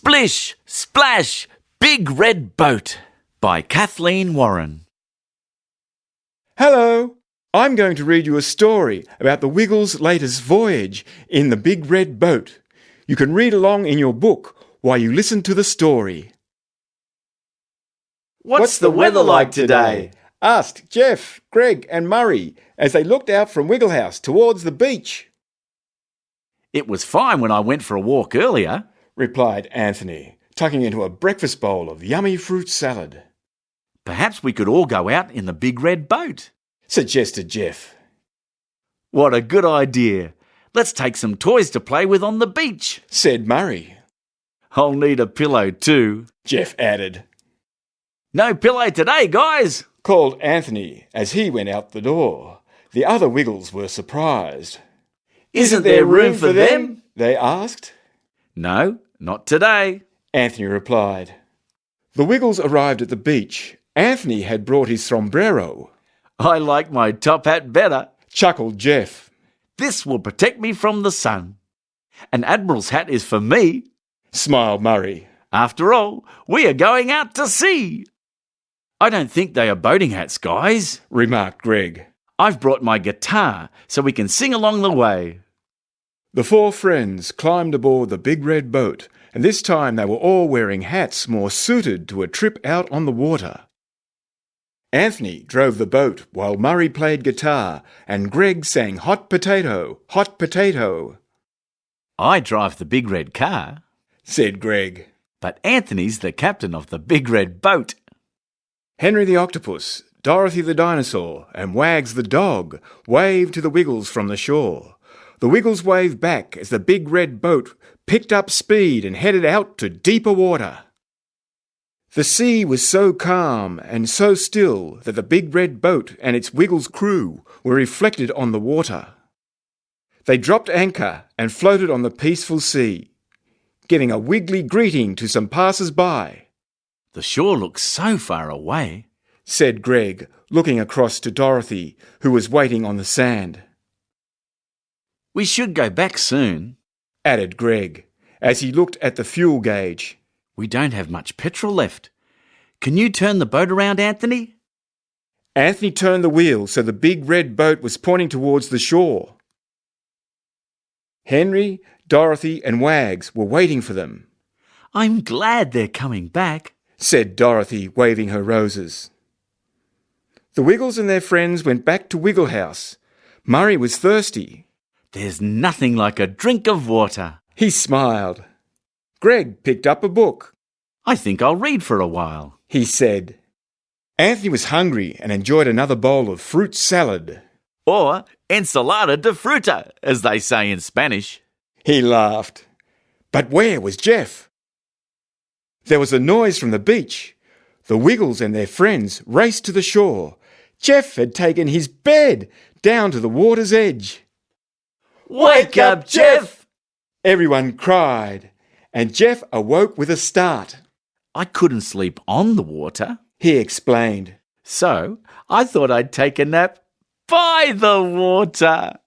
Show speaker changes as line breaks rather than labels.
Splish, Splash, Big Red Boat by Kathleen Warren.
Hello, I'm going to read you a story about the Wiggles' latest voyage in the Big Red Boat. You can read along in your book while you listen to the story.
What's the weather like today?
Asked Jeff, Greg and Murray as they looked out from Wiggle House towards the beach.
It was fine when I went for a walk earlier,
replied Anthony, tucking into a breakfast bowl of yummy fruit salad.
Perhaps we could all go out in the Big Red Boat,
suggested Jeff.
What a good idea. Let's take some toys to play with on the beach,
said Murray.
I'll need a pillow too,
Jeff added.
No pillow today, guys,
called Anthony as he went out the door. The other Wiggles were surprised.
Isn't there room for them?
They asked.
No, not today,
Anthony replied. The Wiggles arrived at the beach. Anthony had brought his sombrero.
I like my top hat better,
chuckled Jeff.
This will protect me from the sun. An admiral's hat is for me,
smiled Murray.
After all, we are going out to sea. I don't think they are boating hats, guys,
remarked Greg.
I've brought my guitar so we can sing along the way.
The four friends climbed aboard the Big Red Boat, and this time they were all wearing hats more suited to a trip out on the water. Anthony drove the boat while Murray played guitar and Greg sang Hot Potato, Hot Potato.
I drive the big red car,
said Greg.
But Anthony's the captain of the Big Red Boat.
Henry the Octopus, Dorothy the Dinosaur and Wags the Dog waved to the Wiggles from the shore. The Wiggles waved back as the Big Red Boat picked up speed and headed out to deeper water. The sea was so calm and so still that the Big Red Boat and its Wiggles crew were reflected on the water. They dropped anchor and floated on the peaceful sea, giving a wiggly greeting to some passers-by.
The shore looks so far away,
said Greg, looking across to Dorothy, who was waiting on the sand.
We should go back soon,
added Greg, as he looked at the fuel gauge.
We don't have much petrol left. Can you turn the boat around, Anthony?
Anthony turned the wheel so the Big Red Boat was pointing towards the shore. Henry, Dorothy and Wags were waiting for them.
I'm glad they're coming back,
said Dorothy, waving her roses. The Wiggles and their friends went back to Wiggle House. Murray was thirsty.
There's nothing like a drink of water.
He smiled. Greg picked up a book.
I think I'll read for a while,
he said. Anthony was hungry and enjoyed another bowl of fruit salad.
Or ensalada de fruta, as they say in Spanish.
He laughed. But where was Jeff? There was a noise from the beach. The Wiggles and their friends raced to the shore. Jeff had taken his bed down to the water's edge.
Wake up, Jeff!
Everyone cried, and Jeff awoke with a start.
I couldn't sleep on the water,
he explained.
So I thought I'd take a nap by the water.